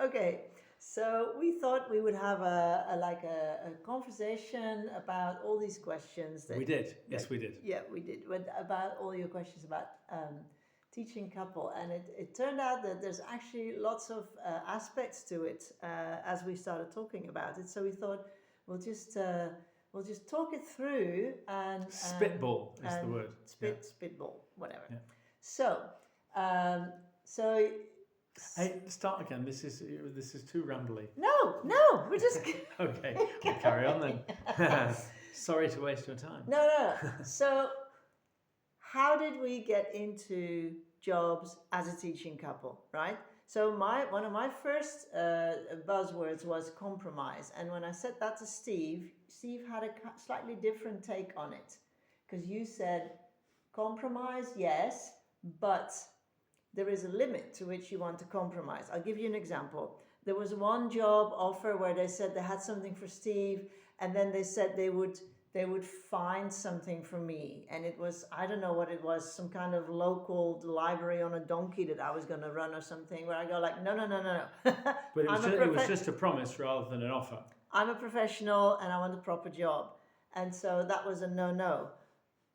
Okay, so we thought we would have a conversation about all these questions that We did. Yes, that- we did. Yeah, we did. About all your questions about teaching couple, and it turned out that there's actually lots of aspects to it as we started talking about it. So we thought we'll just uh, we'll just talk it through and Spitball is the and word. spitball, whatever. Yeah. So um, so. Hey, start again. This is too rambly. No, we're just Okay, we'll carry on then. Sorry to waste your time. no. So, how did we get into jobs as a teaching couple, right? So one of my first buzzwords was compromise, and when I said that to Steve had a slightly different take on it, because you said compromise, yes, but there is a limit to which you want to compromise. I'll give you an example. There was one job offer where they said they had something for Steve, and then they said they would find something for me, and it was, I don't know what it was, some kind of local library on a donkey that I was going to run or something, where I go like, no. But it was just a promise rather than an offer. I'm a professional and I want a proper job, and so that was a no.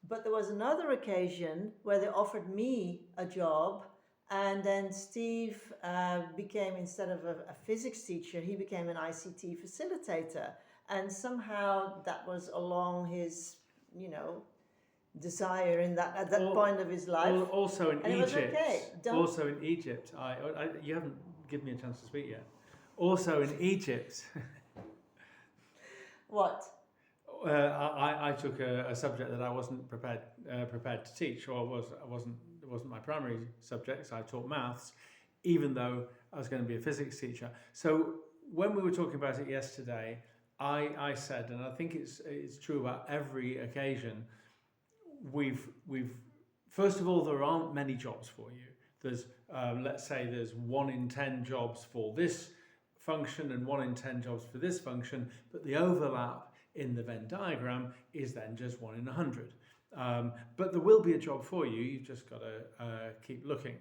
But there was another occasion where they offered me a job, and then Steve became, instead of a physics teacher, he became an ICT facilitator. And somehow that was along his, desire at that point of his life. Also in and Egypt. It was okay. Also in Egypt. You haven't given me a chance to speak yet. Also in Egypt. What? I took a subject that I wasn't prepared to teach, or it wasn't my primary subject. So I taught maths, even though I was going to be a physics teacher. So when we were talking about it yesterday, I said, and I think it's true about every occasion, we've first of all, there aren't many jobs for you. There's let's say there's 1 in 10 jobs for this function and 1 in 10 jobs for this function, but the overlap in the Venn diagram is then just 1 in 100. But there will be a job for you. You've just got to keep looking.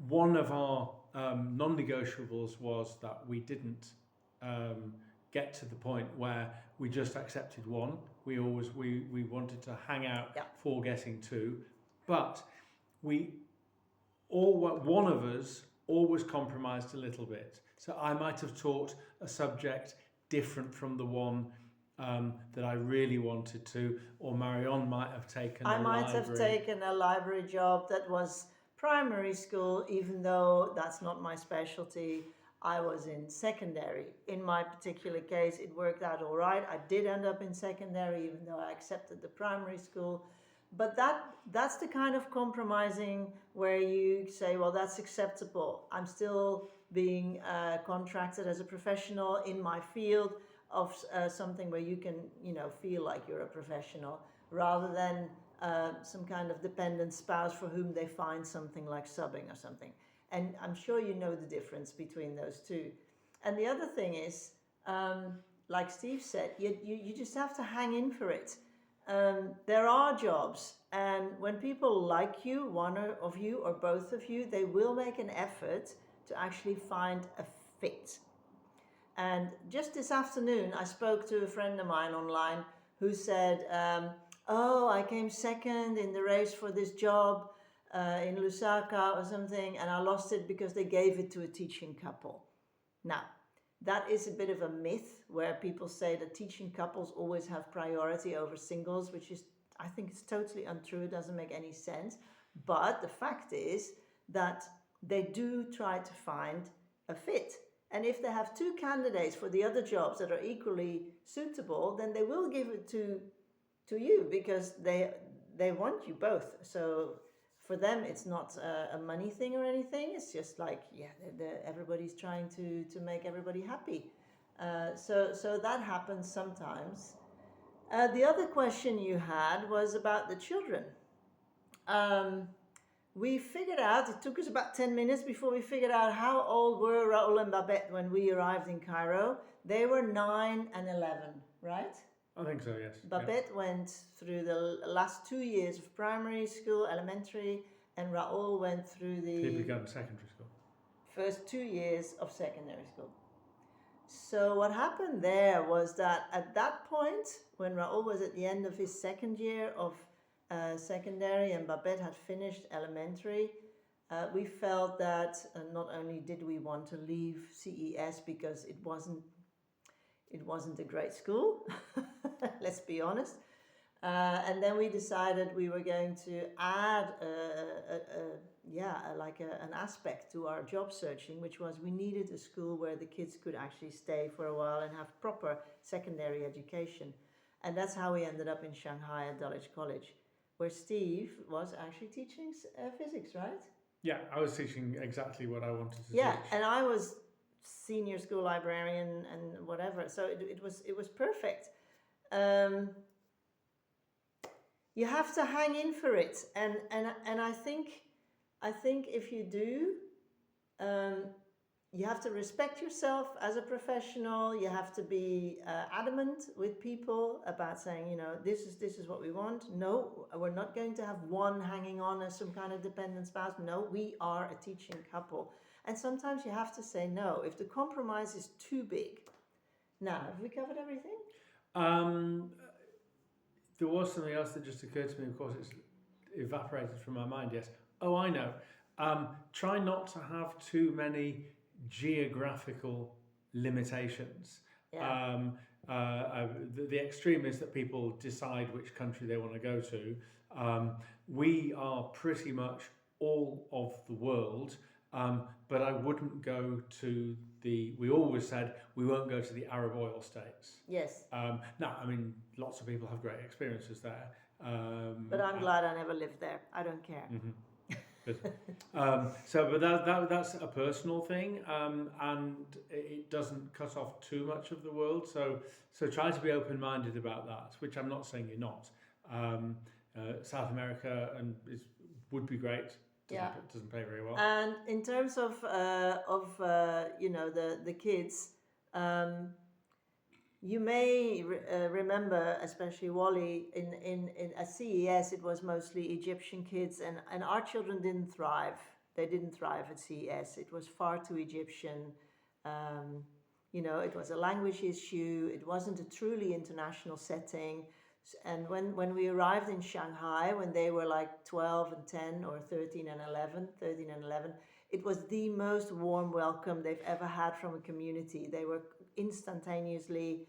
One of our non-negotiables was that we didn't get to the point where we just accepted 1. We wanted to hang out for getting 2, but one of us always compromised a little bit. So I might have taught a subject different from the one that I really wanted to, or Marion might have taken I might have taken a library job that was primary school, even though that's not my specialty. I was in secondary. In my particular case, it worked out all right. I did end up in secondary, even though I accepted the primary school. But that's the kind of compromising where you say, well, that's acceptable. I'm still being contracted as a professional in my field of something where you can, feel like you're a professional, rather than some kind of dependent spouse for whom they find something like subbing or something. And I'm sure you know the difference between those two. And the other thing is, like Steve said, you just have to hang in for it. There are jobs, and when people like you, one of you or both of you, they will make an effort to actually find a fit. And just this afternoon, I spoke to a friend of mine online who said, I came second in the race for this job in Lusaka or something, and I lost it because they gave it to a teaching couple. Now, that is a bit of a myth where people say that teaching couples always have priority over singles, which is, I think it's totally untrue. It doesn't make any sense. But the fact is that they do try to find a fit. And if they have 2 candidates for the other jobs that are equally suitable, then they will give it to you because they want you both. So for them, it's not a money thing or anything. It's just like, everybody's trying to make everybody happy. So that happens sometimes. The other question you had was about the children. We figured out, it took us about 10 minutes before we figured out how old were Raoul and Babette when we arrived in Cairo. They were 9 and 11, right? I think so, yes. Babette went through the last 2 years of primary school, elementary, and Raoul went through He began secondary school. first 2 years of secondary school. So what happened there was that at that point, when Raoul was at the end of his second year of secondary and Babette had finished elementary, we felt that not only did we want to leave CES because it wasn't a great school, let's be honest, and then we decided we were going to add an aspect to our job searching, which was we needed a school where the kids could actually stay for a while and have proper secondary education. And that's how we ended up in Shanghai at Dulwich College, where Steve was actually teaching physics, right? Yeah, I was teaching exactly what I wanted to Yeah, teach. and I was senior school librarian and whatever, so it was perfect. You have to hang in for it, and I think if you do, you have to respect yourself as a professional. You have to be adamant with people about saying, you know, this is what we want. No, we're not going to have one hanging on as some kind of dependent spouse. No, we are a teaching couple. And sometimes you have to say no if the compromise is too big. Now, have we covered everything? There was something else that just occurred to me. Of course, it's evaporated from my mind. Yes. Oh, I know. Try not to have too many geographical limitations. Yeah. The extreme is that people decide which country they want to go to. We are pretty much all of the world, but I wouldn't go to we always said we won't go to the Arab oil states. Yes. Now, I mean, lots of people have great experiences there. But I'm glad I never lived there. I don't care. Mm-hmm. But that's a personal thing, and it doesn't cut off too much of the world. So try to be open-minded about that, which I'm not saying you're not. South America would be great. Doesn't pay very well. And in terms of you know, the kids, you may remember, especially Wally, in at CES, it was mostly Egyptian kids, and our children didn't thrive. They didn't thrive at CES. It was far too Egyptian. You know, it was a language issue. It wasn't a truly international setting. And when we arrived in Shanghai, when they were like 12 and 10 or 13 and 11, it was the most warm welcome they've ever had from a community. They were instantaneously,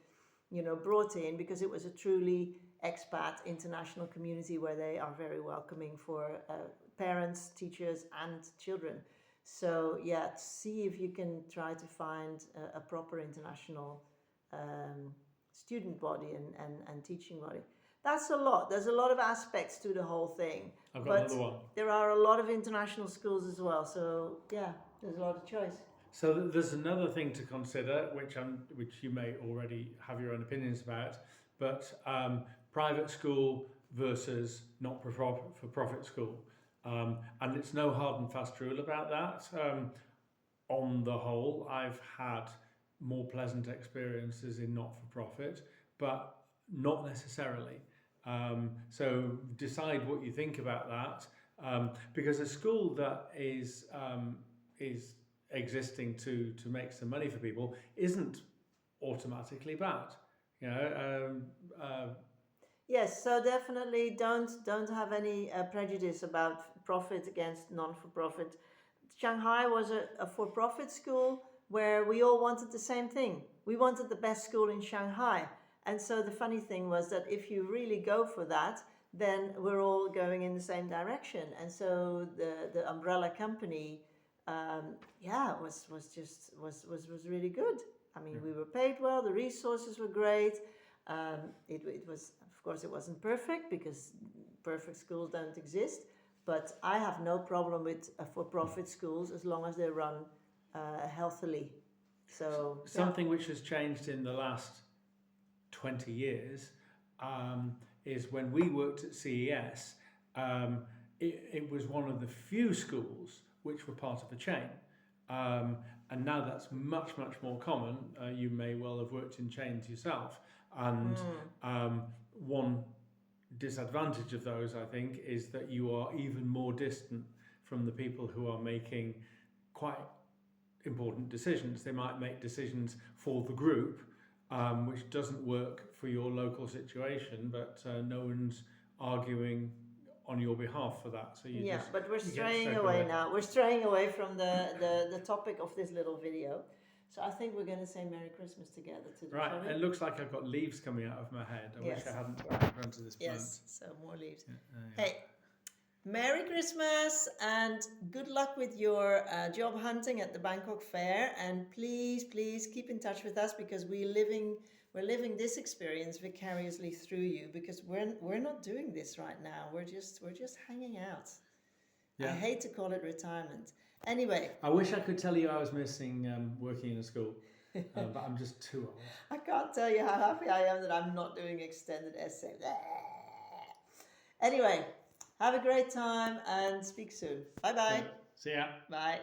you know, brought in because it was a truly expat international community where they are very welcoming for parents, teachers, and children. So yeah, see if you can try to find a proper international student body and teaching body. That's a lot. There's a lot of aspects to the whole thing. I've got another one. There are a lot of international schools as well. So yeah, there's a lot of choice. So there's another thing to consider, which you may already have your own opinions about, but private school versus not-for-profit school. And it's no hard and fast rule about that. On the whole, I've had more pleasant experiences in not-for-profit, but not necessarily. So decide what you think about that, because a school that is existing to make some money for people isn't automatically bad. You know. Yes, so definitely don't have any prejudice about profit against non-for-profit. Shanghai was a for-profit school where we all wanted the same thing. We wanted the best school in Shanghai. And so the funny thing was that if you really go for that, then we're all going in the same direction. And so the umbrella company, was really good. I mean, we were paid well, the resources were great. It was, of course, it wasn't perfect because perfect schools don't exist. But I have no problem with for-profit schools as long as they're run healthily. So something which has changed in the last 20 years is when we worked at CES, it was one of the few schools which were part of a chain. And now that's much more common. You may well have worked in chains yourself. And one disadvantage of those, I think, is that you are even more distant from the people who are making quite important decisions. They might make decisions for the group, which doesn't work for your local situation, but no one's arguing on your behalf for that. So you just but we're you get straying straight away now. We're straying away from the topic of this little video. So I think we're going to say Merry Christmas together today. Right, shall we? it looks like I've got leaves coming out of my head. I wish Yes. I hadn't run to this plant. Yes, so more leaves. Yeah. Hey, Merry Christmas and good luck with your job hunting at the Bangkok Fair. And please, please keep in touch with us because we're living this experience vicariously through you because we're not doing this right now. We're just hanging out. Yeah. I hate to call it retirement. Anyway, I wish I could tell you I was missing working in a school, but I'm just too old. I can't tell you how happy I am that I'm not doing extended essays. Anyway, have a great time and speak soon. Bye bye. See ya. Bye.